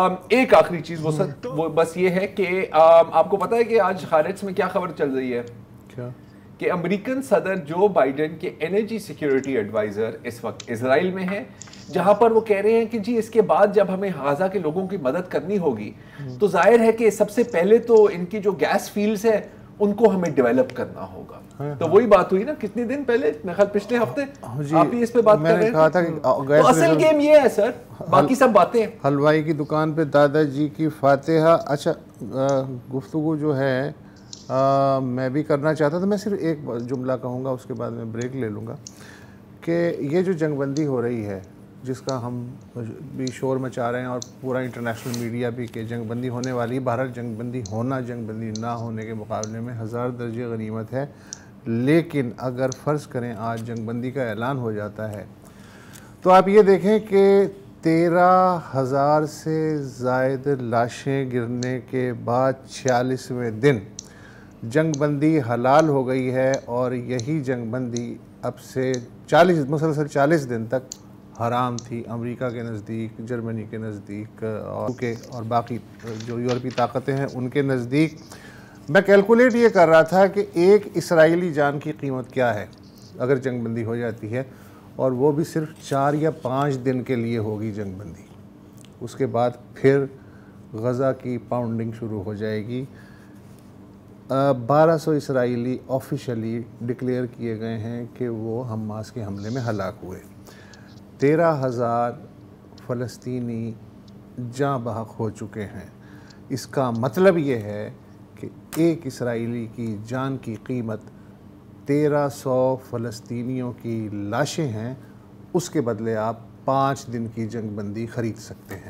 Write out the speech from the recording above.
ایک آخری چیز وہ بس یہ ہے کہ آپ کو پتا ہے کہ آج خارج میں کیا خبر چل رہی ہے کیا کہ امریکن صدر جو بائیڈن کے انرجی سیکیورٹی ایڈوائزر اس وقت اسرائیل میں ہیں، جہاں پر وہ کہہ رہے ہیں کہ جی اس کے بعد جب ہمیں غزہ کے لوگوں کی مدد کرنی ہوگی تو ظاہر ہے کہ سب سے پہلے تو ان کی جو گیس فیلڈز ہیں ان کو ہمیں ڈیولپ کرنا ہوگا. تو وہی بات ہوئی نا کتنے دن پہلے، میرے خیال پچھلے ہفتے آپ ہی اس پہ بات کر رہے تھے. تو اصل گیم یہ ہے سر، باقی سب باتیں حلوائی کی دکان پہ دادا جی کی فاتحہ. اچھا گفتگو جو ہے میں بھی کرنا چاہتا تھا. میں صرف ایک جملہ کہوں گا، اس کے بعد میں بریک لے لوں گا. کہ یہ جو جنگ بندی ہو رہی ہے جس کا ہم بھی شور مچا رہے ہیں اور پورا انٹرنیشنل میڈیا بھی کہ جنگ بندی ہونے والی، بہرحال جنگ بندی ہونا جنگ بندی نہ ہونے کے مقابلے میں ہزار درجے غنیمت ہے. لیکن اگر فرض کریں آج جنگ بندی کا اعلان ہو جاتا ہے تو آپ یہ دیکھیں کہ 13,000 سے زائد لاشیں گرنے کے بعد 46ویں دن جنگ بندی حلال ہو گئی ہے. اور یہی جنگ بندی اب سے مسلسل 40 دن تک حرام تھی امریکہ کے نزدیک، جرمنی کے نزدیک اور باقی جو یورپی طاقتیں ہیں ان کے نزدیک. میں کیلکولیٹ یہ کر رہا تھا کہ ایک اسرائیلی جان کی قیمت کیا ہے اگر جنگ بندی ہو جاتی ہے، اور وہ بھی صرف 4 یا 5 دن کے لیے ہوگی جنگ بندی. اس کے بعد پھر غزہ کی پاؤنڈنگ شروع ہو جائے گی. 1200 اسرائیلی آفیشلی ڈکلیئر کیے گئے ہیں کہ وہ حماس کے حملے میں ہلاک ہوئے. 13,000 فلسطینی جاں بحق ہو چکے ہیں. اس کا مطلب یہ ہے کہ ایک اسرائیلی کی جان کی قیمت 1300 فلسطینیوں کی لاشیں ہیں. اس کے بدلے آپ 5 دن کی جنگ بندی خرید سکتے ہیں.